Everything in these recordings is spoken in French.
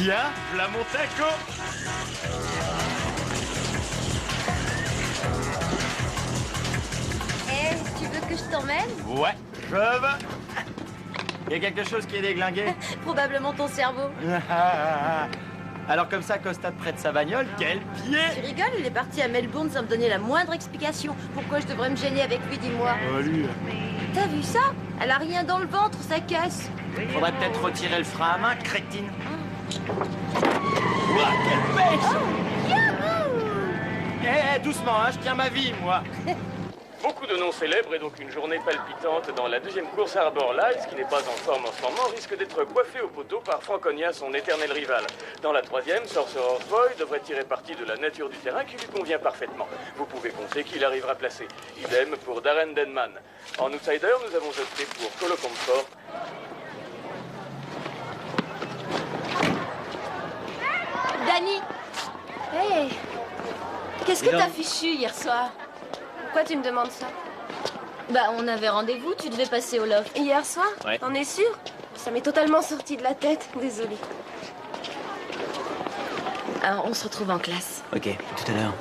Tiens, v'là mon taco. Eh, tu veux que je t'emmène? Ouais, je veux. Y a quelque chose qui est déglingué? Probablement ton cerveau. Alors comme ça, Costa te prête sa bagnole, quel pied! Tu rigoles, il est parti à Melbourne sans me donner la moindre explication. Pourquoi je devrais me gêner avec lui, dis-moi? Lui. T'as vu ça? Elle a rien dans le ventre, ça casse. Faudrait peut-être retirer le frein à main, crétine. Ouah, quelle pêche! Eh, doucement, hein, je tiens ma vie, moi. Beaucoup de noms célèbres et donc une journée palpitante dans la deuxième course Arbor Lights, qui n'est pas en forme en ce moment, risque d'être coiffé au poteau par Franconia, son éternel rival. Dans la troisième, Sorcerer's Boy devrait tirer parti de la nature du terrain qui lui convient parfaitement. Vous pouvez compter qu'il arrivera placé. Idem pour Darren Denman. En outsider, nous avons opté pour Colo Comfort. Dani! Hey! Qu'est-ce que t'as fichu hier soir? Pourquoi tu me demandes ça? Bah, on avait rendez-vous, tu devais passer au loft. Hier soir? Ouais. T'en es sûr? Ça m'est totalement sorti de la tête, désolée. Alors, on se retrouve en classe. Ok, tout à l'heure.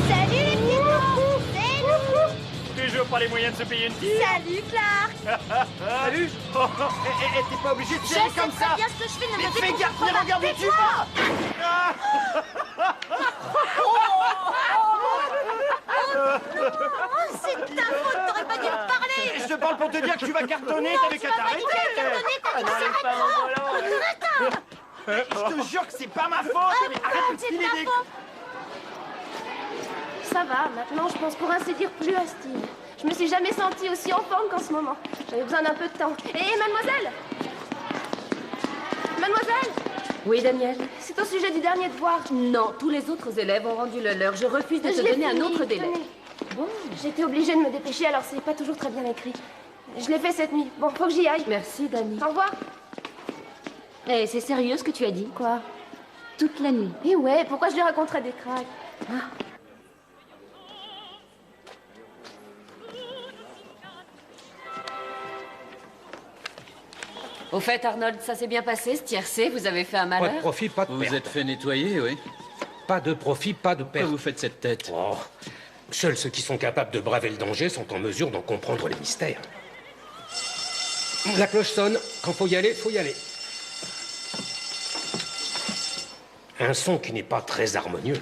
Salut les petits loups! Toujours pas les moyens de se payer une tire. Salut Clark! Salut. T'es pas obligé de Je tirer sais comme très ça. bien ce que je fais, ne Mais me fais déconcentre gaffe, pas. mais regarde où tu Tais-toi. Oh, c'est ta faute, t'aurais pas dû me parler! Je te parle pour te dire que tu vas cartonner, t'avais qu'à t'arrêter. Je te jure que c'est pas ma faute. Mais arrête de c'est filer ta des... faute. Ça va, maintenant je pense pour ainsi dire plus à Steve. Je me suis jamais sentie aussi en forme qu'en ce moment. J'avais besoin d'un peu de temps. Hé, mademoiselle! Mademoiselle! Oui, Daniel? C'est au sujet du dernier devoir. Non, tous les autres élèves ont rendu le leur. Je refuse de te l'ai donner un fini, autre délai. tenez. Bon, J'étais obligée de me dépêcher, alors c'est pas toujours très bien écrit. Je l'ai fait cette nuit. Bon, faut que j'y aille. merci, Dani. Au revoir. Eh, c'est sérieux ce que tu as dit? Quoi? Toute la nuit. Eh ouais, pourquoi je lui raconterais des craques? Au fait, Arnold, ça s'est bien passé, ce tiercé? Vous avez fait un Pas de malheur? profit, pas de Vous perte. vous êtes fait nettoyer, oui. Pas de profit, pas de Pourquoi perte. vous faites cette tête? Oh, seuls ceux qui sont capables de braver le danger sont en mesure d'en comprendre les mystères. La cloche sonne. Quand faut y aller, faut y aller. Un son qui n'est pas très harmonieux.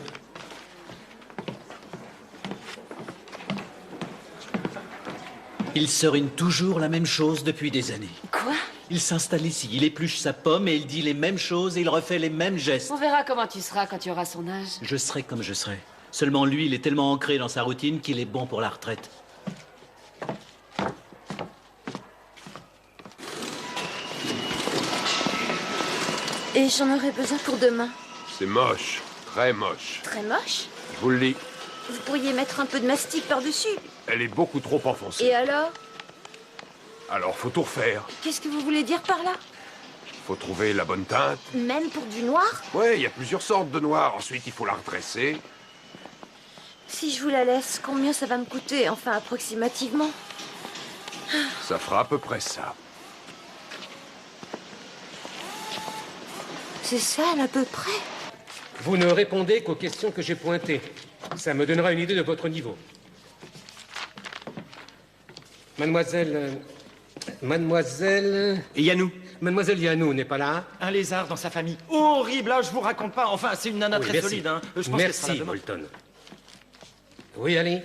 Il serine toujours la même chose depuis des années. Quoi? Il s'installe ici, il épluche sa pomme et il dit les mêmes choses et il refait les mêmes gestes. On verra comment tu seras quand tu auras son âge. Je serai comme je serai. Seulement lui, il est tellement ancré dans sa routine qu'il est bon pour la retraite. Et j'en aurais besoin pour demain. C'est moche, très moche. Très moche. Je vous le dis, Vous pourriez mettre un peu de mastic par-dessus. elle est beaucoup trop enfoncée. Et alors? Alors faut tout refaire. Qu'est-ce que vous voulez dire par là? Faut trouver la bonne teinte. Même pour du noir? Ouais, il y a plusieurs sortes de noir. Ensuite, il faut la redresser. Si je vous la laisse, combien ça va me coûter? Enfin, approximativement. Ça fera à peu près ça. C'est ça, à peu près? Vous ne répondez qu'aux questions que j'ai pointées. Ça me donnera une idée de votre niveau. Mademoiselle... Et Yannou, Mademoiselle Yanou n'est pas là? un lézard dans sa famille. Horrible, hein, je vous raconte pas. Enfin, c'est une nana Oui, très merci. solide. Hein. Je pense qu'elle sera là Merci, demain. Bolton. Oui, allez.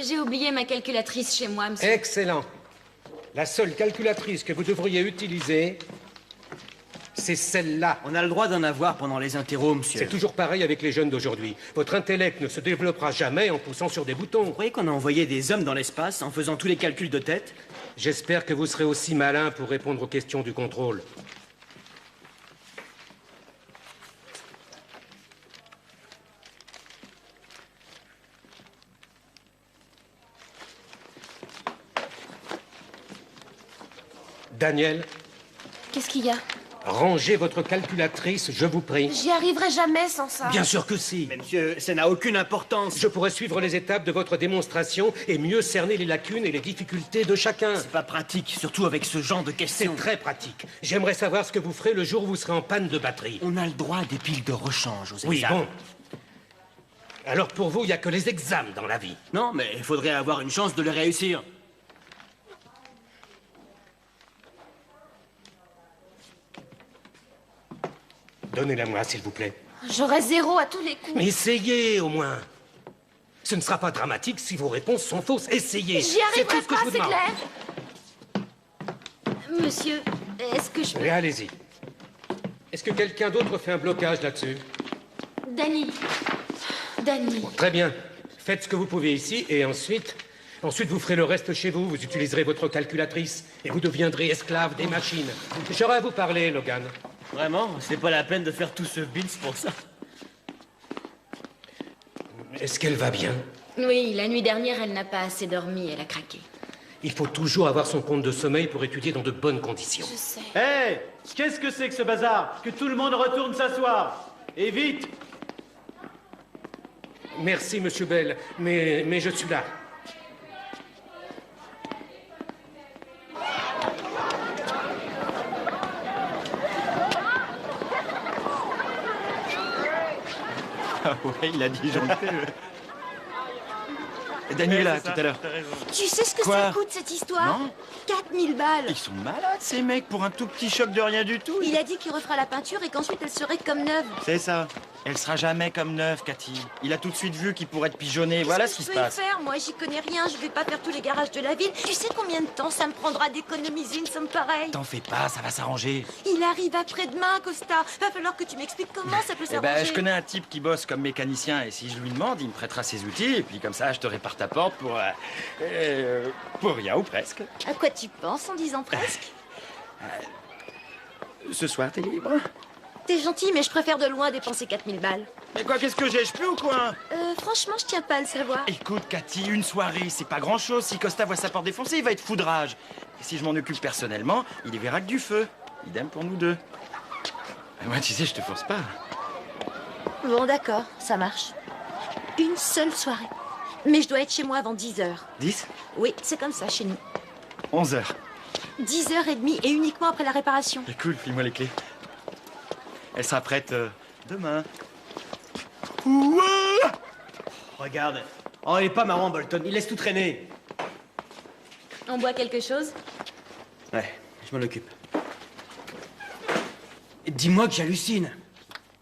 J'ai oublié ma calculatrice chez moi, monsieur. Excellent. La seule calculatrice que vous devriez utiliser, c'est celle-là. On a le droit d'en avoir pendant les interros, monsieur. C'est toujours pareil avec les jeunes d'aujourd'hui. Votre intellect ne se développera jamais en poussant sur des boutons. Vous croyez qu'on a envoyé des hommes dans l'espace en faisant tous les calculs de tête? J'espère que vous serez aussi malin pour répondre aux questions du contrôle. Daniel, Qu'est-ce qu'il y a? Rangez votre calculatrice, je vous prie. J'y arriverai jamais sans ça. Bien sûr que si. Mais monsieur, ça n'a aucune importance. Je pourrais suivre les étapes de votre démonstration et mieux cerner les lacunes et les difficultés de chacun. C'est pas pratique, surtout avec ce genre de C'est questions. très pratique. J'aimerais savoir ce que vous ferez le jour où vous serez en panne de batterie. On a le droit à des piles de rechange aux Oui, examens. bon. Alors pour vous, il n'y a que les examens dans la vie. Non, mais il faudrait avoir une chance de les réussir. Donnez-la-moi, s'il vous plaît. J'aurai 0 à tous les coups. Mais essayez, au moins. Ce ne sera pas dramatique si vos réponses sont fausses. Essayez. J'y C'est tout arriverai ce que pas, je vous c'est demande. clair. Monsieur, est-ce que je peux... Oui, allez-y. Est-ce que quelqu'un d'autre fait un blocage là-dessus? Danny. Danny. Très bien. Faites ce que vous pouvez ici et ensuite vous ferez le reste chez vous. Vous utiliserez votre calculatrice et vous deviendrez esclave des machines. J'aurai à vous parler, Logan. Vraiment? C'est pas la peine de faire tout ce bins pour ça. Est-ce qu'elle va bien? Oui, la nuit dernière, elle n'a pas assez dormi, elle a craqué. Il faut toujours avoir son compte de sommeil pour étudier dans de bonnes conditions. Je sais. Hé, qu'est-ce que c'est que ce bazar? Que tout le monde retourne s'asseoir. Et vite. Merci, Monsieur Bell, mais je suis là. Ah ouais, il a disjoncté. Danny est là, tout à l'heure. Tu sais ce que Quoi? ça coûte, cette histoire? Non. 4000 balles. Ils sont malades, ces mecs, pour un tout petit choc de rien du tout. Il a dit qu'il refera la peinture et qu'ensuite elle serait comme neuve. C'est ça. Elle sera jamais comme neuve, Cathy. Il a tout de suite vu qu'il pourrait être pigeonné. Voilà ce qui se Qu'est-ce que je passe. peux y faire? Moi, j'y connais rien. Je vais pas faire tous les garages de la ville. Tu sais combien de temps ça me prendra d'économiser une somme pareille? T'en fais pas, ça va s'arranger. Il arrive après-demain, Costa. Va falloir que tu m'expliques comment ça peut Eh s'arranger. ben, je connais un type qui bosse comme mécanicien et si je lui demande, il me prêtera ses outils et puis comme ça, je te répare ta porte pour rien ou presque. À quoi tu penses en disant presque? Ce soir, t'es libre. T'es gentil, mais je préfère de loin dépenser 4000 balles. Mais quoi, qu'est-ce que j'ai? Je peux ou quoi? Franchement, je tiens pas à le savoir. Écoute, Cathy, une soirée, c'est pas grand-chose. Si Costa voit sa porte défoncée, il va être foudrage. Et si je m'en occupe personnellement, il y verra que du feu. Idem pour nous deux. Et moi, tu sais, je te force pas. Bon, d'accord, ça marche. Une seule soirée. Mais je dois être chez moi avant 10h. 10? Oui, c'est comme ça chez nous. 11h. 10h30 et uniquement après la réparation. C'est cool, file-moi les clés. Elle sera prête demain. Regarde. Oh, il est pas marrant, Bolton. Il laisse tout traîner. On boit quelque chose? Ouais, je m'en occupe. Dis-moi que j'hallucine.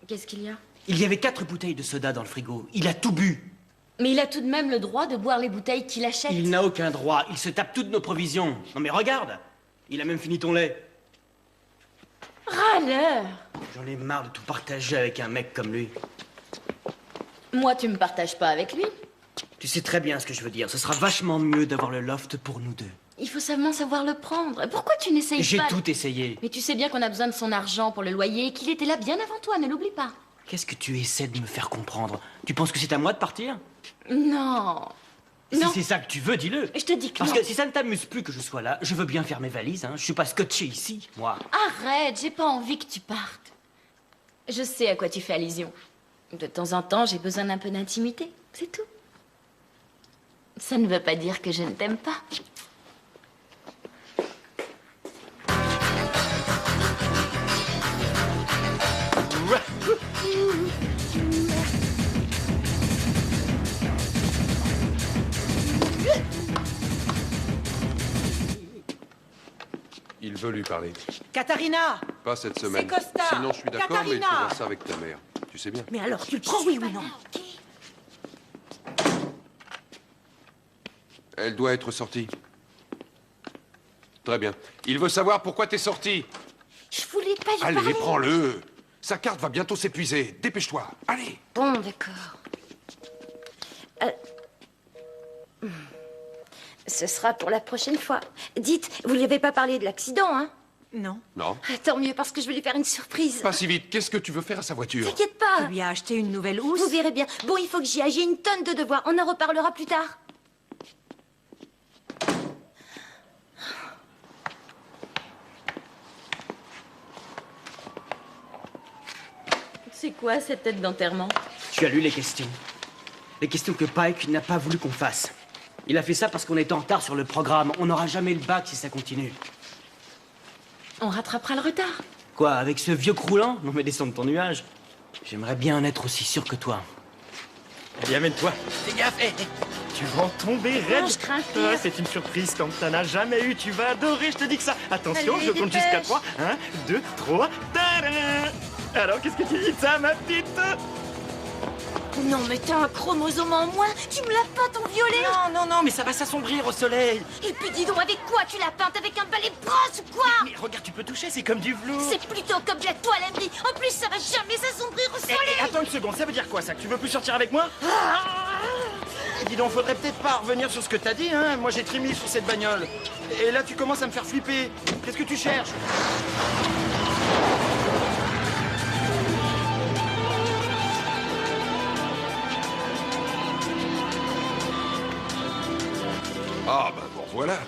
Qu'est-ce qu'il y a? Il y avait 4 bouteilles de soda dans le frigo. Il a tout bu. Mais il a tout de même le droit de boire les bouteilles qu'il achète. Il n'a aucun droit. Il se tape toutes nos provisions. Non mais regarde. Il a même fini ton lait. Râleur! J'en ai marre de tout partager avec un mec comme lui. Moi, tu me partages pas avec lui. Tu sais très bien ce que je veux dire. Ce sera vachement mieux d'avoir le loft pour nous deux. Il faut seulement savoir le prendre. Pourquoi tu n'essayes J'ai pas? tout essayé. Mais tu sais bien qu'on a besoin de son argent pour le loyer et qu'il était là bien avant toi, ne l'oublie pas. Qu'est-ce que tu essaies de me faire comprendre? Tu penses que c'est à moi de partir? Non. Si Non. c'est ça que tu veux, dis-le. Je te dis que Parce non. que si ça ne t'amuse plus que je sois là, je veux bien faire mes valises. Hein. Je suis pas scotché ici, moi. Arrête, j'ai pas envie que tu partes. Je sais à quoi tu fais allusion. De temps en temps, j'ai besoin d'un peu d'intimité, c'est tout. Ça ne veut pas dire que je ne t'aime pas. Il veut lui parler. Katharina! Pas cette semaine. C'est Costa. Sinon, je suis d'accord, mais il Katharina. faut voir ça avec ta mère. Tu sais bien. Mais alors, tu le prends, oui ou non? Elle doit être sortie. Très bien. Il veut savoir pourquoi t'es sorti. Je voulais pas lui Allez, parler. prends-le. Sa carte va bientôt s'épuiser. Dépêche-toi. Allez. Bon, d'accord. Ce sera pour la prochaine fois. Dites, vous lui avez pas parlé de l'accident, hein? Non. Non. Tant mieux, parce que je vais lui faire une surprise. Pas si vite. Qu'est-ce que tu veux faire à sa voiture? T'inquiète pas. Tu lui as acheté une nouvelle housse? Vous verrez bien. Bon, il faut que j'y aille. J'ai une tonne de devoirs. On en reparlera plus tard. C'est quoi cette tête d'enterrement? Tu as lu les questions. Les questions que Pike n'a pas voulu qu'on fasse. Il a fait ça parce qu'on est en retard sur le programme. On n'aura jamais le bac si ça continue. On rattrapera le retard. Quoi, avec ce vieux croulant? Non mais descends de ton nuage. J'aimerais bien en être aussi sûr que toi. Allez, amène-toi. Fais gaffe, tu vas en tomber raide. Non, je crains pire. Ah, c'est une surprise comme t'en as jamais eu. Tu vas adorer, je te dis que ça. Attention, Allez, je compte dépêche. jusqu'à 3. 1, 2, 3. Tadam! Alors, qu'est-ce que tu dis de ça, ma petite? Non, mais t'as un chromosome en moins. Tu me laves pas ton violet. Non, mais ça va s'assombrir au soleil. Et puis dis donc, avec quoi tu la peintes? Avec un balai de brosse ou quoi? Mais regarde, tu peux toucher, c'est comme du velours. C'est plutôt comme de la toile à bris. En plus, ça va jamais s'assombrir au soleil. Attends une seconde, ça veut dire quoi ça? Que tu veux plus sortir avec moi? Dis donc, faudrait peut-être pas revenir sur ce que t'as dit, hein? Moi j'ai trimé sur cette bagnole. Et là tu commences à me faire flipper. Qu'est-ce que tu cherches? Ah, ben bon, voilà.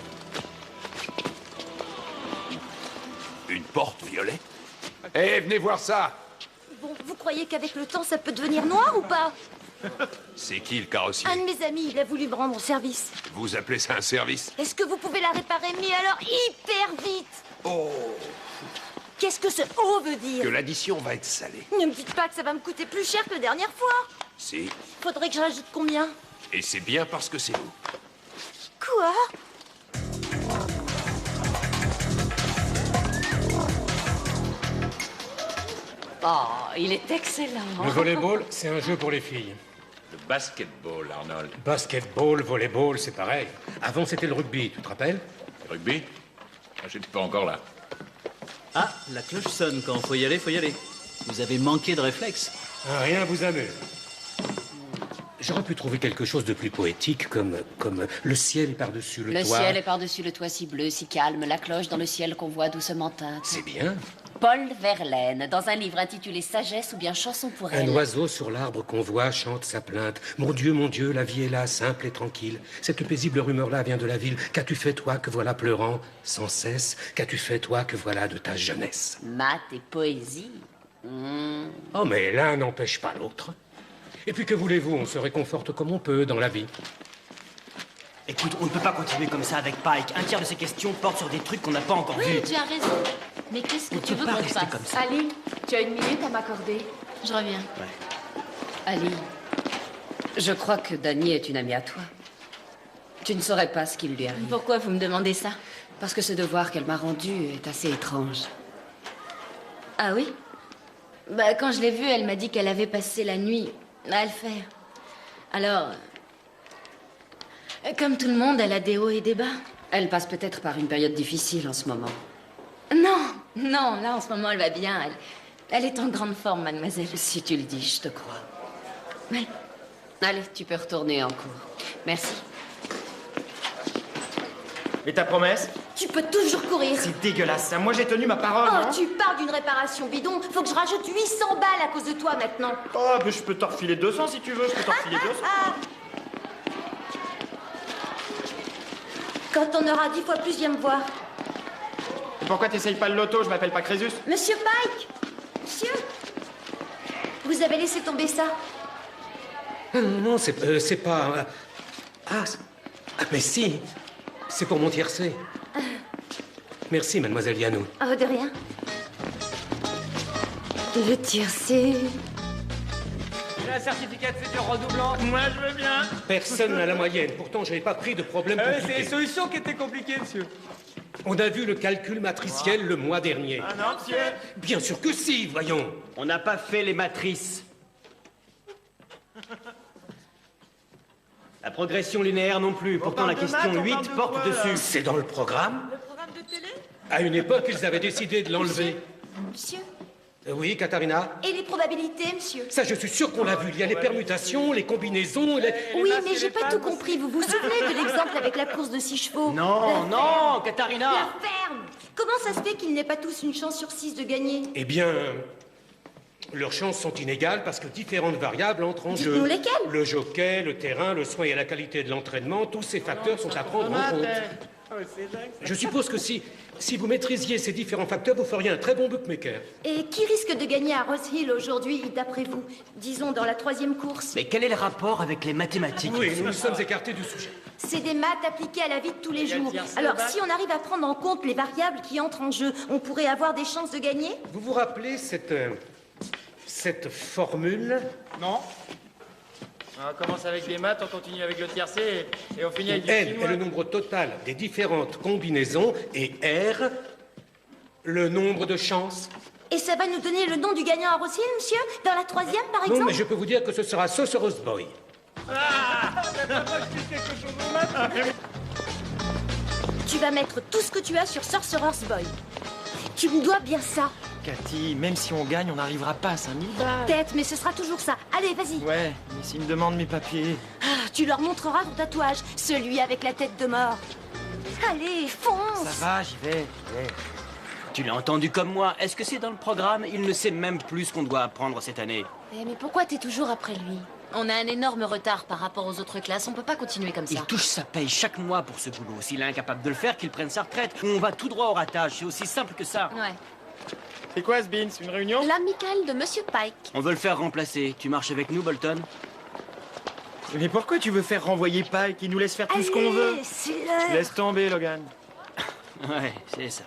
Une porte violette. Eh, venez voir ça. Bon, vous croyez qu'avec le temps, ça peut devenir noir ou pas? C'est qui le carrossier? Un de mes amis, il a voulu me rendre service. Vous appelez ça un service? Est-ce que vous pouvez la réparer, mais alors hyper vite? Oh, Qu'est-ce que ce O veut dire? que l'addition va être salée. Ne me dites pas que ça va me coûter plus cher que la dernière fois. Si, Faudrait que je rajoute combien? et c'est bien parce que c'est vous. Quoi? Oh, il est excellent. Le volleyball, c'est un jeu pour les filles. Le basketball, Arnold. Basketball, volleyball, c'est pareil. Avant, c'était le rugby, tu te rappelles? Rugby? Ah, j'étais pas encore là. Ah, la cloche sonne. Quand faut y aller, faut y aller. Vous avez manqué de réflexe. Ah, rien vous amuse. J'aurais pu trouver quelque chose de plus poétique, comme le ciel est par-dessus le Le toit. ciel est par-dessus le toit si bleu, si calme, la cloche dans le ciel qu'on voit doucement teinte. C'est bien. Paul Verlaine, dans un livre intitulé Sagesse ou bien Chanson pour Un elle. oiseau sur l'arbre qu'on voit chante sa plainte. Mon Dieu, la vie est là, simple et tranquille. Cette paisible rumeur-là vient de la ville. Qu'as-tu fait, toi, que voilà pleurant sans cesse? Qu'as-tu fait, toi, que voilà de ta jeunesse? Maths et poésie. Oh, mais l'un n'empêche pas l'autre. Et puis, que voulez-vous? On se réconforte comme on peut dans la vie. Écoute, on ne peut pas continuer comme ça avec Pike. Un tiers de ces questions portent sur des trucs qu'on n'a pas encore Oui, vus. tu as raison. Mais qu'est-ce que On tu peut veux pas qu'on rester fasse? comme ça. Ali, tu as une minute à m'accorder. Je reviens. Ouais. Ali, je crois que Dany est une amie à toi. Tu ne saurais pas ce qui lui arrive. Pourquoi vous me demandez ça? Parce que ce devoir qu'elle m'a rendu est assez étrange. Ah oui? Bah, quand je l'ai vue, elle m'a dit qu'elle avait passé la nuit à le faire. Alors, comme tout le monde, elle a des hauts et des bas. Elle passe peut-être par une période difficile en ce moment. Non, là, en ce moment, elle va bien. Elle est en grande forme, mademoiselle. Si tu le dis, je te crois. Oui. Allez, tu peux retourner en cours. Merci. Et ta promesse? Tu peux toujours courir. C'est dégueulasse, ça. Moi j'ai tenu ma parole, Oh, non? tu parles d'une réparation bidon. Faut que je rajoute 800 balles à cause de toi maintenant. Oh, mais je peux t'en refiler 200 si tu veux, je peux t'en refiler 200. Quand on aura 10 fois plus, viens me voir. Et pourquoi t'essayes pas le loto? Je m'appelle pas Crésus. Monsieur Pike! Monsieur! Vous avez laissé tomber ça? Non, c'est pas... mais si. C'est pour mon tiercé. Merci, mademoiselle Yanou. Oh, de rien. Le tiercé. Un certificat de futur redoublant. Moi je veux bien. Personne n'a la moyenne. Pourtant, je n'avais pas pris de problème C'est compliqué. les solutions qui étaient compliquées, monsieur. On a vu le calcul matriciel le mois dernier. Ah non, monsieur. Bien sûr que si, voyons. On n'a pas fait les matrices. La progression linéaire non plus. Pourtant, la parle de question maths, on 8 parle de porte quoi, là? dessus. C'est dans le programme. Le programme de télé? À une époque, ils avaient décidé de l'enlever. Monsieur? Oui, Katharina? Et les probabilités, monsieur? Ça, je suis sûr qu'on l'a vu. Il y a les permutations, les combinaisons, les... Oui, mais j'ai pas tout compris. Vous vous souvenez de l'exemple avec la course de 6 chevaux? Non, non, Katharina. La ferme! Comment ça se fait qu'ils n'aient pas tous une chance sur 6 de gagner? Eh bien, leurs chances sont inégales parce que différentes variables entrent en jeu. Dites-nous lesquelles? Le jockey, le terrain, le soin et la qualité de l'entraînement, tous ces facteurs sont à prendre en compte. Je suppose que si vous maîtrisiez ces différents facteurs, vous feriez un très bon bookmaker. Et qui risque de gagner à Rose Hill aujourd'hui, d'après vous? Disons dans la 3e course. Mais quel est le rapport avec les mathématiques? Oui, nous nous sommes écartés du sujet. C'est des maths appliquées à la vie de tous les jours. Alors, si on arrive à prendre en compte les variables qui entrent en jeu, on pourrait avoir des chances de gagner? Vous vous rappelez cette formule? Non. On commence avec des maths, on continue avec le tiercé et on finit avec du N chinois. est le nombre total des différentes combinaisons et R, le nombre de chances. Et ça va nous donner le nom du gagnant à Rose Hill, monsieur? Dans la 3e, par exemple? Non, mais je peux vous dire que ce sera Sorcerer's Boy. Tu vas mettre tout ce que tu as sur Sorcerer's Boy. Tu me dois bien ça. Cathy, même si on gagne, on n'arrivera pas à 5000 balles. Tête, mais ce sera toujours ça. Allez, vas-y. Ouais, mais s'ils me demandent mes papiers... Ah, tu leur montreras ton tatouage, celui avec la tête de mort. Allez, fonce. Ça va, j'y vais. Tu l'as entendu comme moi. Est-ce que c'est dans le programme? Il ne sait même plus ce qu'on doit apprendre cette année. Mais pourquoi t'es toujours après lui? On a un énorme retard par rapport aux autres classes, on peut pas continuer comme ça. Il touche sa paye chaque mois pour ce boulot. S'il est incapable de le faire, qu'il prenne sa retraite. Ou on va tout droit au ratage. C'est aussi simple que ça. Ouais. C'est quoi, Sbin? C'est une réunion? L'amicale de Monsieur Pike. On veut le faire remplacer. Tu marches avec nous, Bolton? Mais pourquoi tu veux faire renvoyer Pike? Il nous laisse faire tout ce qu'on veut. C'est l'heure. Laisse tomber, Logan. Ouais, c'est ça.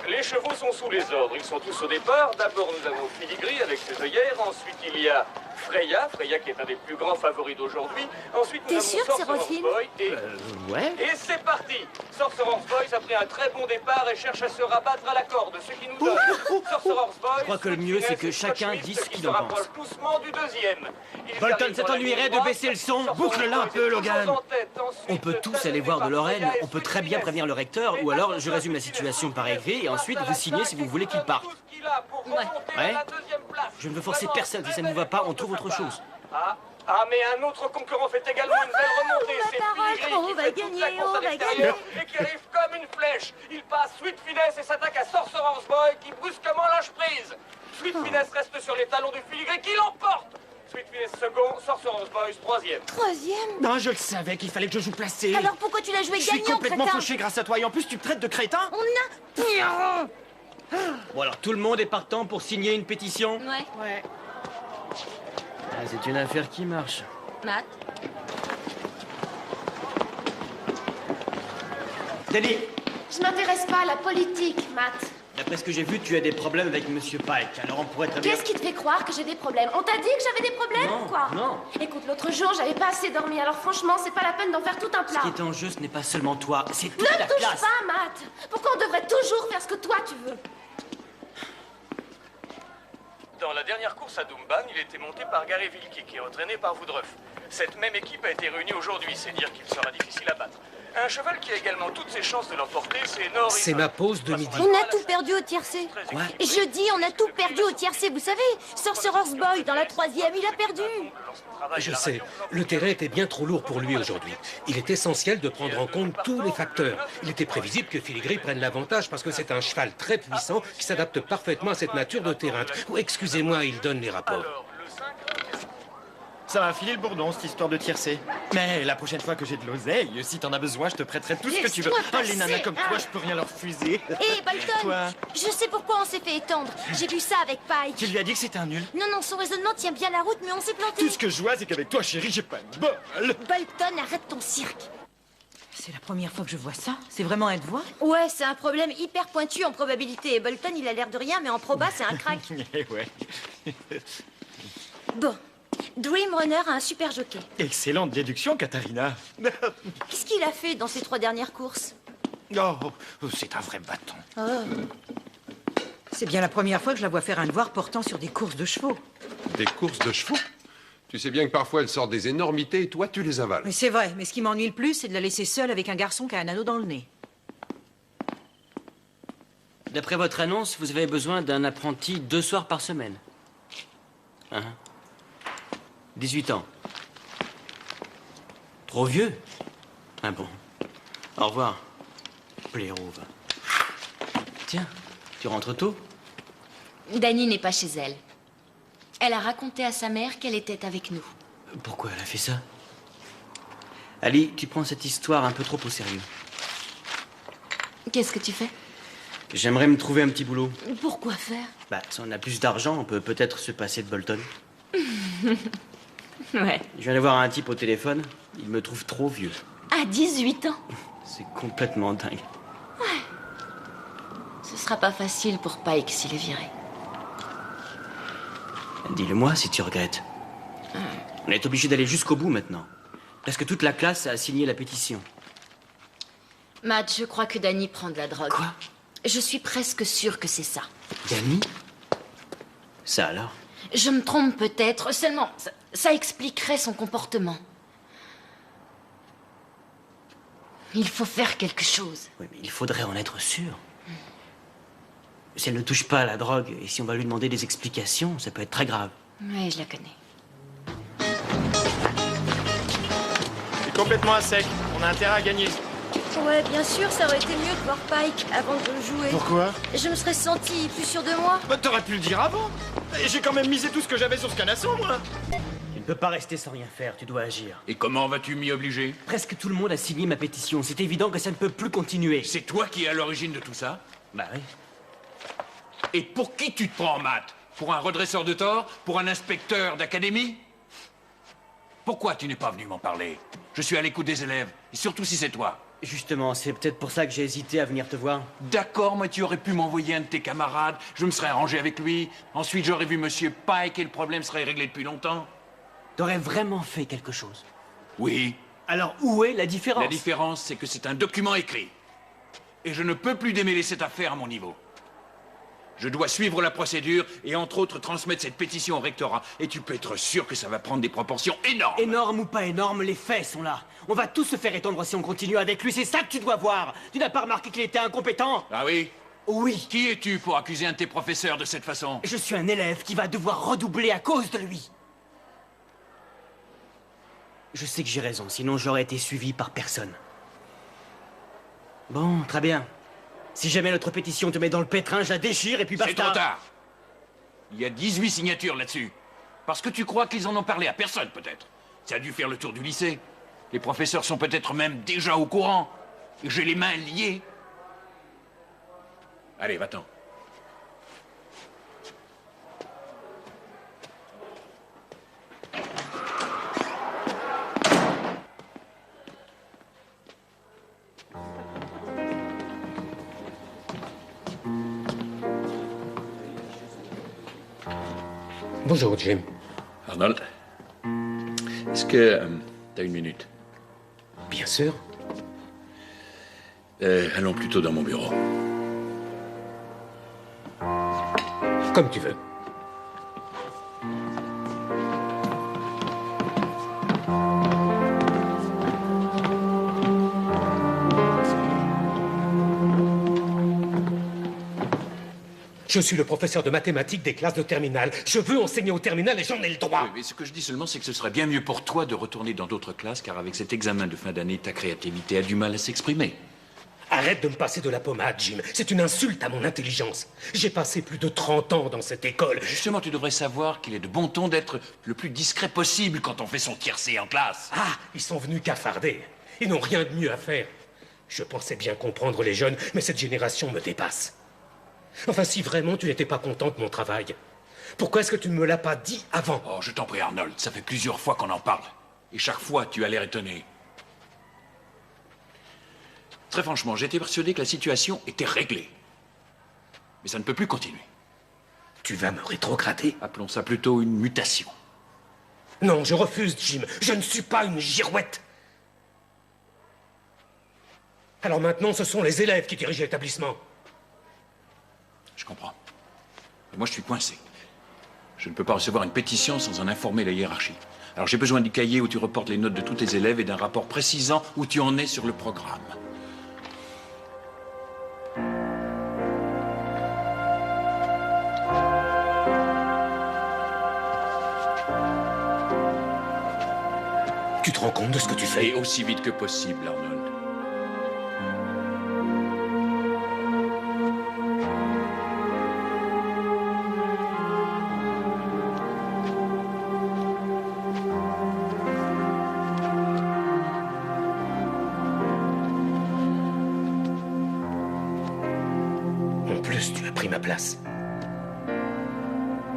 Les chevaux sont sous les ordres, ils sont tous au départ. D'abord nous avons Filigry avec ses œillères, ensuite il y a Freya qui est un des plus grands favoris d'aujourd'hui. Ensuite nous T'es avons sûr que c'est Sorcerer's Rose Hill? Boy et... Ouais. Et c'est parti. Sorcerer's Boy a pris un très bon départ et cherche à se rabattre à la corde, ce qui nous donne Sorcerer's Boy... Je crois que le mieux, c'est que chacun dise ce qu'il en pense. Se rapproche doucement du deuxième. Ils Bolton, arrivent ça dans la t'ennuierait ligne de droite. baisser le son? Sorcerer's Boucle-la un Boy peu, est Logan. toujours en tête. Ensuite, On peut tous aller voir de Lorraine. On peut très bien prévenir le recteur. Ou alors, je résume la situation par écrit et ensuite vous signez si vous voulez qu'il parte. Ouais. Je ne veux forcer personne. Si ça ne vous va pas, on trouve autre chose. Ah, mais un autre concurrent fait également une belle remontée. C'est Filigry on qui va fait toute la gagner, course on à va l'extérieur et qui arrive comme une flèche. Il passe Sweet Finesse et s'attaque à Sorcerer's Boy qui brusquement lâche prise. Sweet Finesse reste sur les talons de Filigry qui l'emporte. Sweet Finesse second, Sorcerer's Boy troisième. Troisième? Non, je le savais qu'il fallait que je joue placé. Alors pourquoi tu l'as joué Je suis gagnant, complètement crétin? fauché grâce à toi et en plus tu me traites de crétin. On a... Bon alors, tout le monde est partant pour signer une pétition? Ouais. Ah, c'est une affaire qui marche. Matt? Danny, Je m'intéresse pas à la politique, Matt. d'après ce que j'ai vu, tu as des problèmes avec Monsieur Pike. Alors on pourrait très bien... Qu'est-ce qui te fait croire que j'ai des problèmes? On t'a dit que j'avais des problèmes Non, ou quoi? non. Écoute, l'autre jour, j'avais pas assez dormi, alors franchement, c'est pas la peine d'en faire tout un Ce plat. qui est en jeu, ce n'est pas seulement toi, c'est toute Ne la touche classe. pas, Matt. Pourquoi on devrait toujours faire ce que toi tu veux? Dans la dernière course à Doomban, il était monté par Gary Wilkie qui est entraîné par Woodruff. Cette même équipe a été réunie aujourd'hui, c'est dire qu'il sera difficile à battre. Un cheval qui a également toutes ses chances de l'emporter, c'est Norris. C'est ma pause de midi. On a tout perdu au tiercé. Je dis, on a tout perdu au tiercé, vous savez. Sorcerer's Boy, dans la 3e, il a perdu. Je sais, le terrain était bien trop lourd pour lui aujourd'hui. Il est essentiel de prendre en compte tous les facteurs. Il était prévisible que Filigry prenne l'avantage parce que c'est un cheval très puissant qui s'adapte parfaitement à cette nature de terrain. Oh, excusez-moi, il donne les rapports. Ça va filer le bourdon, cette histoire de tiercé. Mais la prochaine fois que j'ai de l'oseille, si t'en as besoin, je te prêterai tout ce que tu veux. Laisse-moi Oh, les nanas passer. comme toi, je peux rien leur refuser. Hé, Bolton, Quoi? je sais pourquoi on s'est fait étendre. J'ai vu ça avec Pike. Tu lui as dit que c'était un nul? Non, son raisonnement tient bien la route, mais on s'est planté. Tout ce que je vois, c'est qu'avec toi, chérie, j'ai pas de bol. Bolton, arrête ton cirque. C'est la première fois que je vois ça. C'est vraiment un devoir? Ouais, c'est un problème hyper pointu en probabilité. Et Bolton, il a l'air de rien, mais en proba, c'est un crack. Eh ouais. Bon, Dream Runner a un super jockey. Excellente déduction, Katharina. Qu'est-ce qu'il a fait dans ses 3 dernières courses? Oh, c'est un vrai bâton. Oh. C'est bien la première fois que je la vois faire un devoir portant sur des courses de chevaux. Des courses de chevaux? Tu sais bien que parfois elle sort des énormités et toi tu les avales. Mais c'est vrai, mais ce qui m'ennuie le plus, c'est de la laisser seule avec un garçon qui a un anneau dans le nez. D'après votre annonce, vous avez besoin d'un apprenti 2 soirs par semaine. 18 ans. Trop vieux? Ah bon. Au revoir, Plérouve. Tiens, tu rentres tôt? Dany n'est pas chez elle. Elle a raconté à sa mère qu'elle était avec nous. Pourquoi elle a fait ça? Ali, tu prends cette histoire un peu trop au sérieux. Qu'est-ce que tu fais? J'aimerais me trouver un petit boulot. Pourquoi faire? Bah, si on a plus d'argent, on peut peut-être se passer de Bolton. Ouais. Je viens d'avoir un type au téléphone, il me trouve trop vieux. À 18 ans? C'est complètement dingue. Ouais. Ce sera pas facile pour Pike s'il est viré. Dis-le-moi si tu regrettes. On est obligé d'aller jusqu'au bout maintenant. Presque toute la classe a signé la pétition. Matt, je crois que Danny prend de la drogue. Quoi? Je suis presque sûre que c'est ça. Danny? Ça alors? Je me trompe peut-être, seulement ça expliquerait son comportement. Il faut faire quelque chose. Oui, mais il faudrait en être sûr. Si elle ne touche pas à la drogue, et si on va lui demander des explications, ça peut être très grave. Oui, je la connais. C'est complètement à sec. On a intérêt à gagner. Ouais, bien sûr, ça aurait été mieux de voir Pike avant de jouer. Pourquoi? Je me serais sentie plus sûre de moi. Bah, t'aurais pu le dire avant. Et j'ai quand même misé tout ce que j'avais sur ce canasson, moi. Tu ne peux pas rester sans rien faire, tu dois agir. Et comment vas-tu m'y obliger? Presque tout le monde a signé ma pétition. C'est évident que ça ne peut plus continuer. C'est toi qui es à l'origine de tout ça? Bah oui. Et pour qui tu te prends, Matt? Pour un redresseur de tort? Pour un inspecteur d'académie? Pourquoi tu n'es pas venu m'en parler? Je suis à l'écoute des élèves, et surtout si c'est toi. Justement, c'est peut-être pour ça que j'ai hésité à venir te voir. D'accord, moi tu aurais pu m'envoyer un de tes camarades, je me serais arrangé avec lui, ensuite j'aurais vu Monsieur Pike et le problème serait réglé depuis longtemps. T'aurais vraiment fait quelque chose? Oui. Alors où est la différence? La différence, c'est que c'est un document écrit. Et je ne peux plus démêler cette affaire à mon niveau. Je dois suivre la procédure et entre autres transmettre cette pétition au rectorat. Et tu peux être sûr que ça va prendre des proportions énormes. Énorme ou pas énorme, les faits sont là. On va tous se faire étendre si on continue avec lui, c'est ça que tu dois voir. Tu n'as pas remarqué qu'il était incompétent? Ah oui? Oui. Qui es-tu pour accuser un de tes professeurs de cette façon? Je suis un élève qui va devoir redoubler à cause de lui. Je sais que j'ai raison, sinon j'aurais été suivi par personne. Bon, très bien. Si jamais notre pétition te met dans le pétrin, je la déchire et puis basta. C'est trop tard. Il y a 18 signatures là-dessus. Parce que tu crois qu'ils en ont parlé à personne, peut-être. Ça a dû faire le tour du lycée. Les professeurs sont peut-être même déjà au courant. Et j'ai les mains liées. Allez, va-t'en. Bonjour, Jim. Arnold, est-ce que t'as une minute? Bien sûr. Allons plutôt dans mon bureau. Comme tu veux. Je suis le professeur de mathématiques des classes de terminale. Je veux enseigner au terminal et j'en ai le droit. Oui, mais ce que je dis seulement, c'est que ce serait bien mieux pour toi de retourner dans d'autres classes, car avec cet examen de fin d'année, ta créativité a du mal à s'exprimer. Arrête de me passer de la pommade, Jim. C'est une insulte à mon intelligence. J'ai passé plus de 30 ans dans cette école. Justement, tu devrais savoir qu'il est de bon ton d'être le plus discret possible quand on fait son tiercé en classe. Ah, ils sont venus cafarder. Ils n'ont rien de mieux à faire. Je pensais bien comprendre les jeunes, mais cette génération me dépasse. Enfin, si vraiment tu n'étais pas content de mon travail, pourquoi est-ce que tu ne me l'as pas dit avant? Oh, je t'en prie, Arnold. Ça fait plusieurs fois qu'on en parle. Et chaque fois, tu as l'air étonné. Très franchement, j'étais persuadé que la situation était réglée. Mais ça ne peut plus continuer. Tu vas me rétrograder? Appelons ça plutôt une mutation. Non, je refuse, Jim. Je ne suis pas une girouette. Alors maintenant, ce sont les élèves qui dirigent l'établissement. Je comprends. Mais moi, je suis coincé. Je ne peux pas recevoir une pétition sans en informer la hiérarchie. Alors j'ai besoin du cahier où tu reportes les notes de tous tes élèves et d'un rapport précisant où tu en es sur le programme. Tu te rends compte de ce que tu fais? Et aussi vite que possible, Arnold. Juste, tu as pris ma place.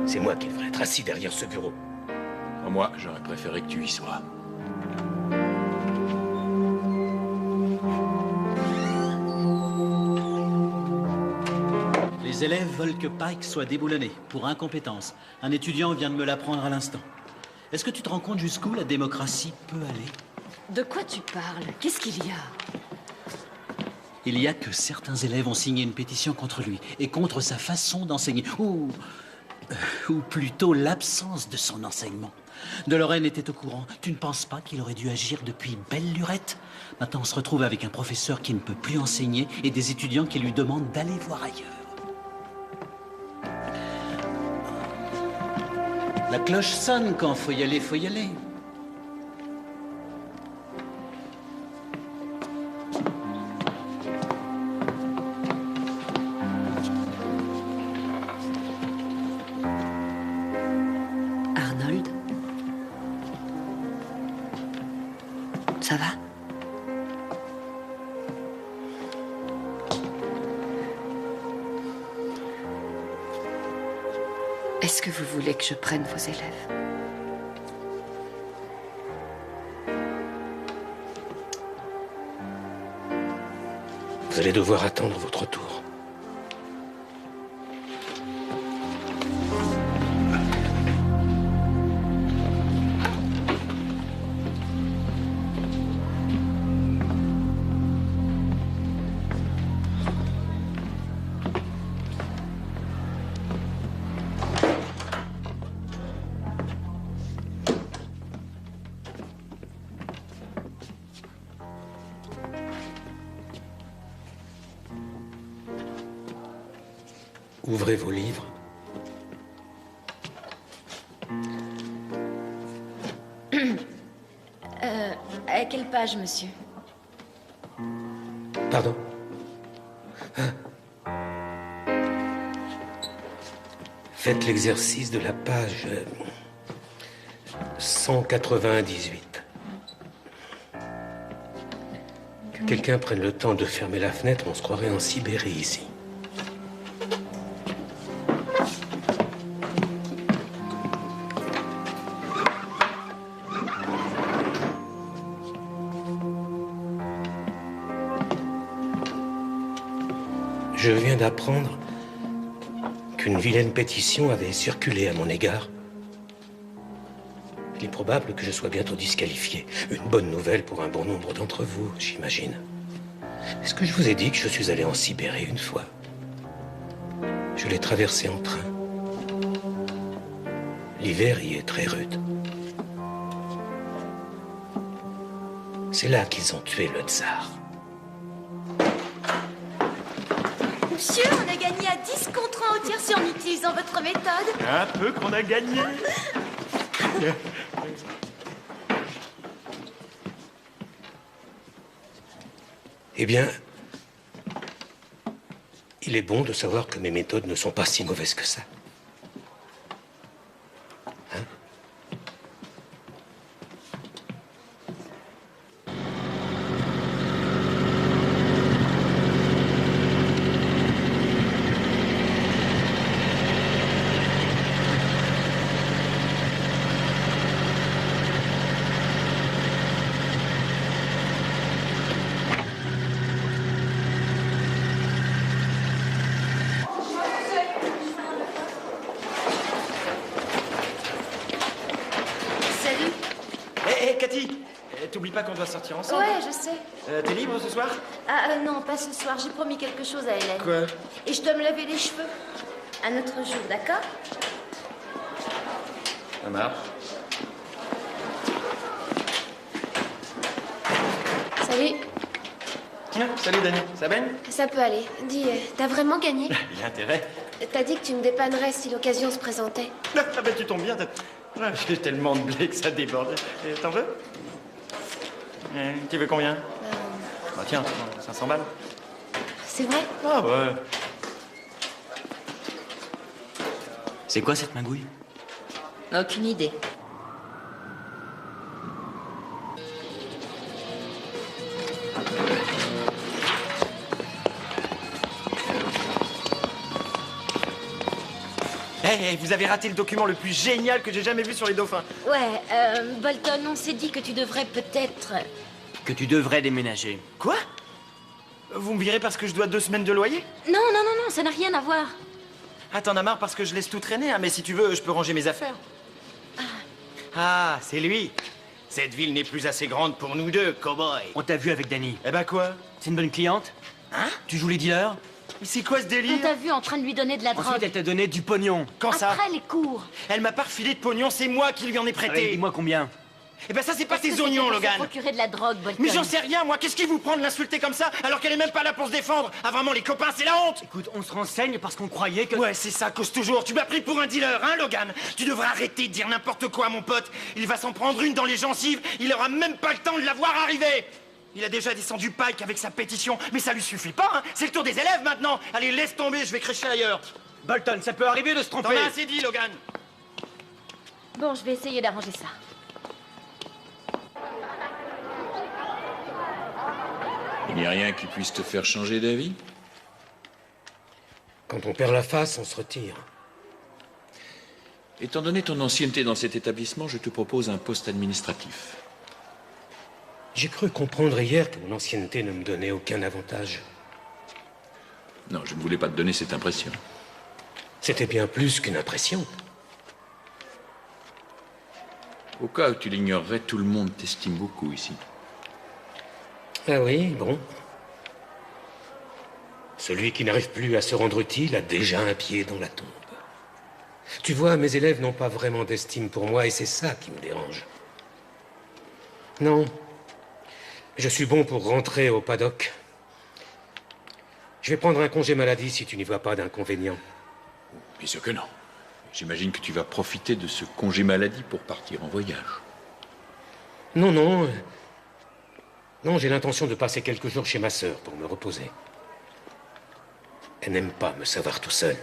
C'est moi qui devrais être assis derrière ce bureau. Moi, j'aurais préféré que tu y sois. Les élèves veulent que Pike soit déboulonné pour incompétence. Un étudiant vient de me l'apprendre à l'instant. Est-ce que tu te rends compte jusqu'où la démocratie peut aller? De quoi tu parles? Qu'est-ce qu'il y a? Il y a que certains élèves ont signé une pétition contre lui et contre sa façon d'enseigner. Ou plutôt l'absence de son enseignement. DeLorean était au courant. Tu ne penses pas qu'il aurait dû agir depuis belle lurette? Maintenant, on se retrouve avec un professeur qui ne peut plus enseigner et des étudiants qui lui demandent d'aller voir ailleurs. La cloche sonne quand faut y aller, faut y aller. Arnold? Ça va? Est-ce que vous voulez que je prenne vos élèves? Vous allez devoir attendre votre tour. Ouvrez vos livres. À quelle page, monsieur? Pardon? Faites l'exercice de la page 198. Que quelqu'un prenne le temps de fermer la fenêtre, on se croirait en Sibérie ici. Je viens d'apprendre qu'une vilaine pétition avait circulé à mon égard. Il est probable que je sois bientôt disqualifié. Une bonne nouvelle pour un bon nombre d'entre vous, j'imagine. Est-ce que je vous ai dit que je suis allé en Sibérie une fois? Je l'ai traversé en train. L'hiver y est très rude. C'est là qu'ils ont tué le tsar. Monsieur, on a gagné à 10 contre 1 au tiercé en utilisant votre méthode. Un peu qu'on a gagné. Eh bien, il est bon de savoir que mes méthodes ne sont pas si mauvaises que ça. Hein? T'oublies pas qu'on doit sortir ensemble? Ouais, je sais. T'es libre ce soir? Non, pas ce soir. J'ai promis quelque chose à Hélène. Quoi? Et je dois me laver les cheveux. Un autre jour, d'accord? Ça marche. Salut. Tiens, salut Dani. Ça baigne? Ça peut aller. Dis, t'as vraiment gagné? Il y a intérêt. T'as dit que tu me dépannerais si l'occasion se présentait. Ah bah tu tombes bien. J'ai tellement de blé que ça déborde. T'en veux? Tu veux combien? Bah tiens, 500 balles. C'est vrai? Ah ouais. C'est quoi cette magouille? Aucune idée. vous avez raté le document le plus génial que j'ai jamais vu sur les dauphins. Ouais, Bolton, on s'est dit que tu devrais peut-être... Que tu devrais déménager. Quoi? Vous me virez parce que je dois 2 semaines de loyer? Non, ça n'a rien à voir. Ah, t'en as marre parce que je laisse tout traîner, hein, mais si tu veux, je peux ranger mes affaires. Ah, c'est lui. Cette ville n'est plus assez grande pour nous deux, cow-boy. On t'a vu avec Dani. Eh ben quoi? C'est une bonne cliente? Hein? Tu joues les dealers? Mais c'est quoi ce délire? On t'a vu en train de lui donner de la drogue. Ensuite, elle t'a donné du pognon. Quand ça? Après les cours. Elle m'a pas refilé de pognon, c'est moi qui lui en ai prêté. Allez, dis-moi combien. Eh ben ça, c'est pas Est-ce que tes oignons, c'était pour Logan. se procurer de la drogue, Bolton. Mais j'en sais rien, moi. Qu'est-ce qui vous prend de l'insulter comme ça, alors qu'elle est même pas là pour se défendre? Ah, vraiment, les copains, c'est la honte. Écoute, on se renseigne parce qu'on croyait que... Ouais, c'est ça, cause toujours. Tu m'as pris pour un dealer, hein, Logan? Tu devrais arrêter de dire n'importe quoi, mon pote. Il va s'en prendre une dans les gencives. Il aura même pas le temps de la voir arriver. Il a déjà descendu Pike avec sa pétition, mais ça lui suffit pas, hein. C'est le tour des élèves, maintenant. Allez, laisse tomber, je vais crécher ailleurs. Bolton, ça peut arriver de se tromper. T'en as assez dit, Logan. Bon, je vais essayer d'arranger ça. Il n'y a rien qui puisse te faire changer d'avis? Quand on perd la face, on se retire. Étant donné ton ancienneté dans cet établissement, je te propose un poste administratif. J'ai cru comprendre hier que mon ancienneté ne me donnait aucun avantage. Non, je ne voulais pas te donner cette impression. C'était bien plus qu'une impression. Au cas où tu l'ignorerais, tout le monde t'estime beaucoup ici. Ah oui, bon. Celui qui n'arrive plus à se rendre utile a déjà un pied dans la tombe. Tu vois, mes élèves n'ont pas vraiment d'estime pour moi et c'est ça qui me dérange. Non. Je suis bon pour rentrer au paddock. Je vais prendre un congé maladie si tu n'y vois pas d'inconvénient. Bien sûr que non. J'imagine que tu vas profiter de ce congé maladie pour partir en voyage. Non, non. Non, j'ai l'intention de passer quelques jours chez ma sœur pour me reposer. Elle n'aime pas me savoir tout seul.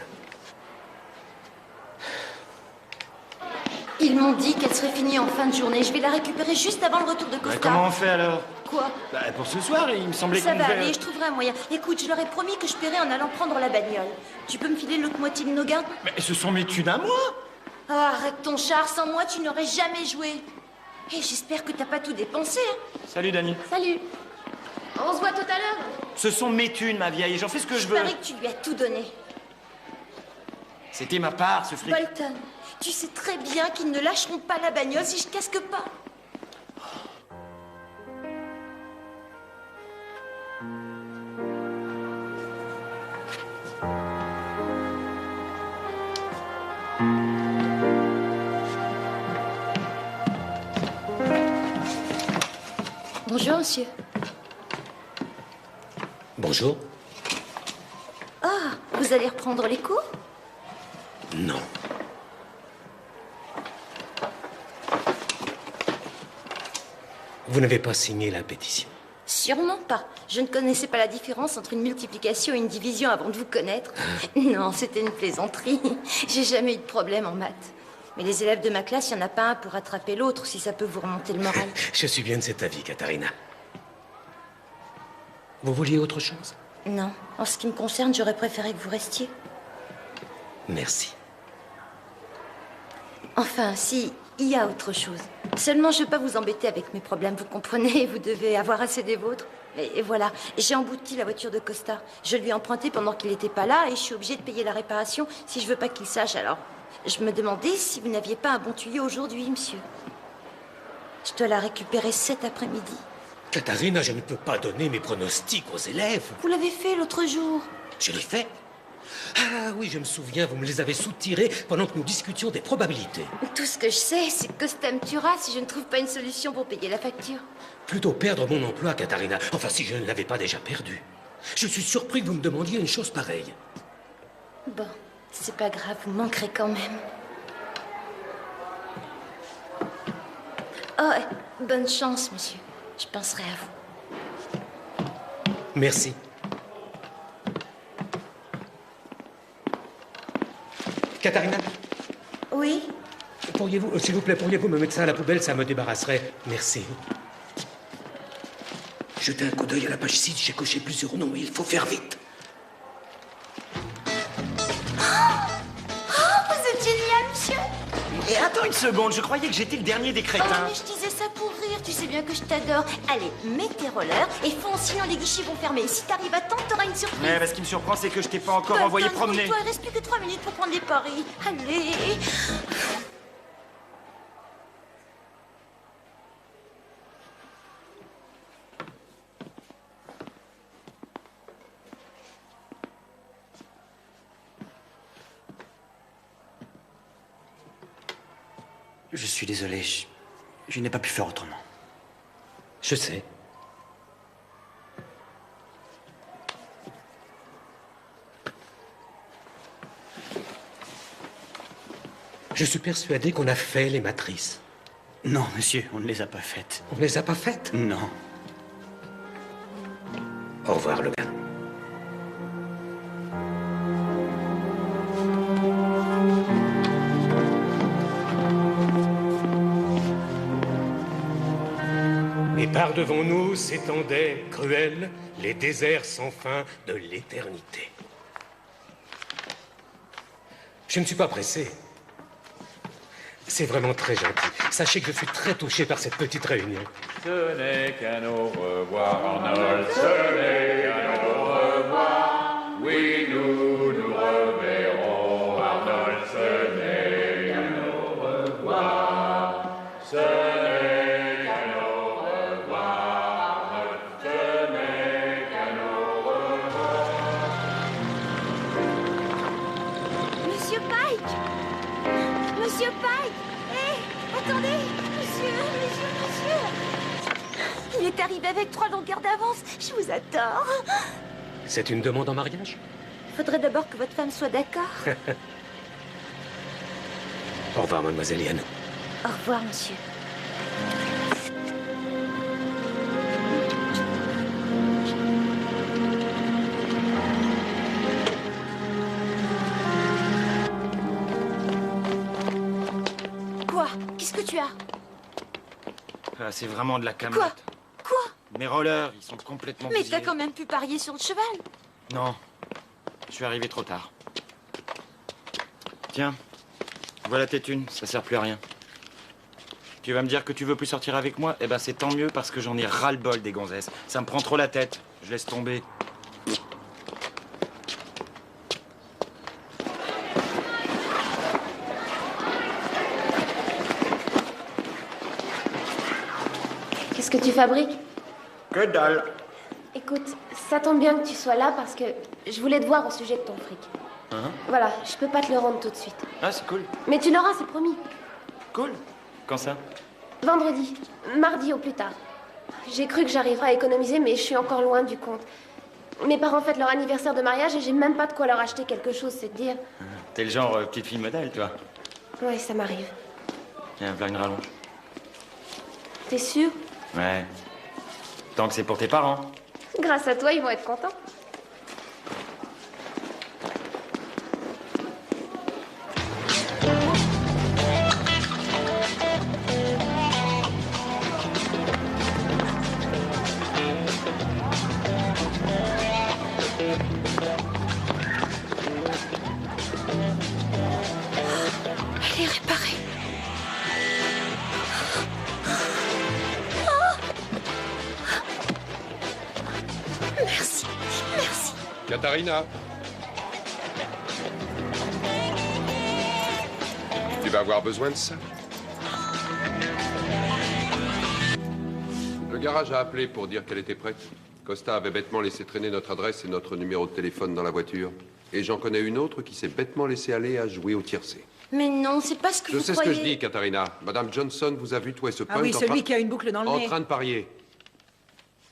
Ils m'ont dit qu'elle serait finie en fin de journée. Je vais la récupérer juste avant le retour de Costa. Comment on fait alors? Quoi? Bah, pour ce soir, il me semblait Ça qu'on va devait... aller, je trouverai un moyen. Écoute, je leur ai promis que je paierais en allant prendre la bagnole. Tu peux me filer l'autre moitié de nos gardes? Mais ce sont mes thunes à moi. Ah, arrête ton char, sans moi tu n'aurais jamais joué. Et j'espère que t'as pas tout dépensé, hein. Salut, Dani. Salut. On se voit tout à l'heure. Ce sont mes thunes, ma vieille, j'en fais ce que je veux. Je parie que tu lui as tout donné. C'était ma part, ce fric. Bolton, tu sais très bien qu'ils ne lâcheront pas la bagnole si je casque pas. Bonjour, monsieur. Bonjour. Ah, vous allez reprendre les cours? Non. Vous n'avez pas signé la pétition? Sûrement pas. Je ne connaissais pas la différence entre une multiplication et une division avant de vous connaître. Non, c'était une plaisanterie. J'ai jamais eu de problème en maths. Mais les élèves de ma classe, il n'y en a pas un pour rattraper l'autre, si ça peut vous remonter le moral. Je suis bien de cet avis, Katharina. Vous vouliez autre chose? Non. En ce qui me concerne, j'aurais préféré que vous restiez. Merci. Enfin, si, il y a autre chose. Seulement, je ne veux pas vous embêter avec mes problèmes, vous comprenez? Vous devez avoir assez des vôtres. Et voilà, j'ai embouti la voiture de Costa. Je lui ai emprunté pendant qu'il n'était pas là et je suis obligée de payer la réparation si je veux pas qu'il sache. Alors, je me demandais si vous n'aviez pas un bon tuyau aujourd'hui, monsieur. Je dois la récupérer cet après-midi. Katharina, je ne peux pas donner mes pronostics aux élèves. Vous l'avez fait l'autre jour. Je l'ai fait. Ah oui, je me souviens, vous me les avez soutirés pendant que nous discutions des probabilités. Tout ce que je sais, c'est que Costa me tuera si je ne trouve pas une solution pour payer la facture. Plutôt perdre mon emploi, Katharina. Enfin, si je ne l'avais pas déjà perdu. Je suis surpris que vous me demandiez une chose pareille. Bon, c'est pas grave, vous manquerez quand même. Oh, bonne chance, monsieur. Je penserai à vous. Merci. Katharina? Oui? Pourriez-vous, s'il vous plaît, pourriez-vous me mettre ça à la poubelle? Ça me débarrasserait. Merci. Jetez un coup d'œil à la page 6, j'ai coché plusieurs noms, mais il faut faire vite. Oh, vous étiez Et attends une seconde, je croyais que j'étais le dernier des Oh, crétins. mais je disais ça pour rire, tu sais bien que je t'adore. Allez, mets tes rollers et fonce, sinon les guichets vont fermer. Si t'arrives à temps, t'auras une surprise. Ouais, bah, ce qui me surprend, c'est que je t'ai pas encore Dalton, envoyé promener. Toi, il reste plus que 3 minutes pour prendre les paris. Allez. Je suis désolé, je n'ai pas pu faire autrement. Je sais. Je suis persuadé qu'on a fait les matrices. Non, monsieur, on ne les a pas faites. On ne les a pas faites? Non. Au revoir, Logan. Et par devant nous s'étendaient, cruels, les déserts sans fin de l'éternité. Je ne suis pas pressé. C'est vraiment très gentil. Sachez que je suis très touché par cette petite réunion. Ce n'est qu'un au revoir, Arnold. Ce n'est qu'un au revoir. Oui, nous nous reverrons, Arnold. Ce n'est qu'un au revoir. Ce n'est qu'un au revoir, Arnold. Ce n'est qu'un au revoir. Monsieur Pike! Monsieur Pike! Hé! Attendez! Monsieur! Il est arrivé avec 3 longueurs d'avance. Je vous adore. C'est une demande en mariage? Faudrait d'abord que votre femme soit d'accord. Au revoir, mademoiselle Ian. Au revoir, monsieur. Quoi? Qu'est-ce que tu as? Ah, c'est vraiment de la camelote. Quoi? Quoi? Mes rollers, ils sont complètement Mais bousillés. t'as quand même pu parier sur le cheval. Non, je suis arrivé trop tard. Tiens, voilà tes thunes, ça sert plus à rien. Tu vas me dire que tu veux plus sortir avec moi? Eh ben c'est tant mieux parce que j'en ai ras-le-bol des gonzesses. Ça me prend trop la tête, je laisse tomber. Qu'est-ce que tu fabriques? Que dalle. Écoute, ça tombe bien que tu sois là parce que je voulais te voir au sujet de ton fric. Hein? Voilà, je peux pas te le rendre tout de suite. Ah, c'est cool. Mais tu l'auras, c'est promis. Cool. Quand ça? Vendredi, mardi au plus tard. J'ai cru que j'arriverais à économiser, mais je suis encore loin du compte. Mes parents fêtent leur anniversaire de mariage et j'ai même pas de quoi leur acheter quelque chose, c'est te dire. T'es le genre petite fille modèle, toi. Ouais, ça m'arrive. Tiens, voilà une rallonge. T'es sûr? Ouais. Tant que c'est pour tes parents. Grâce à toi, ils vont être contents. Elle est réparée. Merci, merci. Katharina. Tu vas avoir besoin de ça. Le garage a appelé pour dire qu'elle était prête. Costa avait bêtement laissé traîner notre adresse et notre numéro de téléphone dans la voiture. Et j'en connais une autre qui s'est bêtement laissée aller à jouer au tiercé. Mais non, c'est pas ce que Je vous sais croyez. ce que je dis, Katharina. Madame Johnson vous a vu, toi et ce punk Ah oui, en celui train- qui a une boucle dans le en nez. train de parier.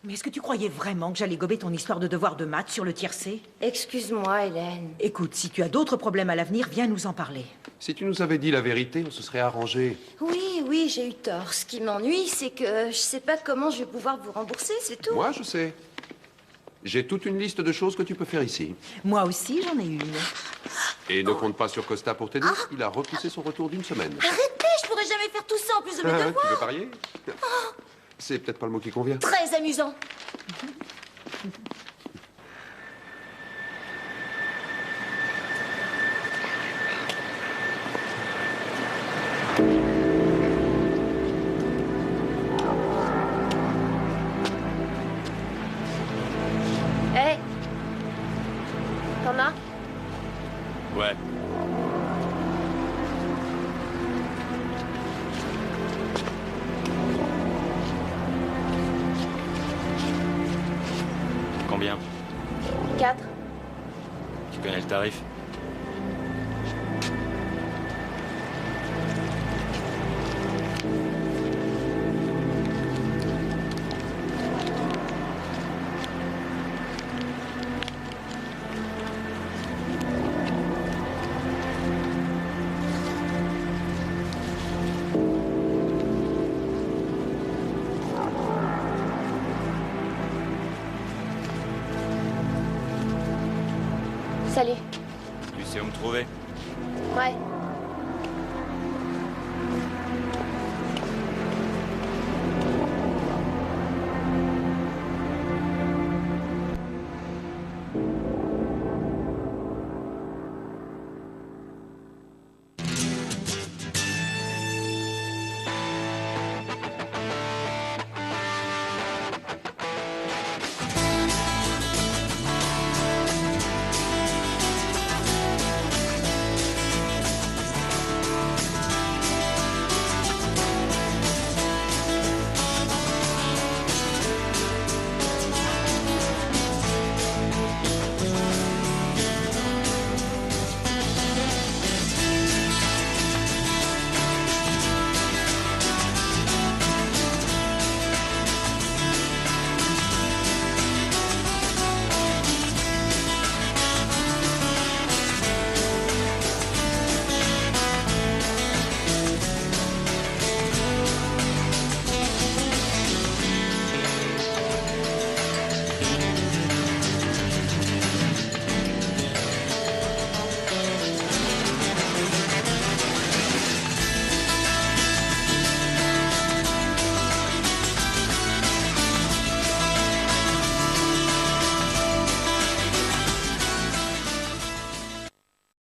Mais est-ce que tu croyais vraiment que j'allais gober ton histoire de devoir de maths sur le tiercé? Excuse-moi, Hélène. Écoute, si tu as d'autres problèmes à l'avenir, viens nous en parler. Si tu nous avais dit la vérité, on se serait arrangé. Oui, j'ai eu tort. Ce qui m'ennuie, c'est que je sais pas comment je vais pouvoir vous rembourser, c'est tout. Moi, je sais. J'ai toute une liste de choses que tu peux faire ici. Moi aussi, j'en ai une. Et ne compte pas sur Costa pour t'aider. Il a repoussé son retour d'une semaine. Arrêtez, je pourrais jamais faire tout ça en plus de mes Tu devoirs. veux parier? C'est peut-être pas le mot qui convient. Très amusant. T'en as? Ouais. Combien? 4. Tu connais le tarif? Salut. Tu sais où me trouver? Ouais.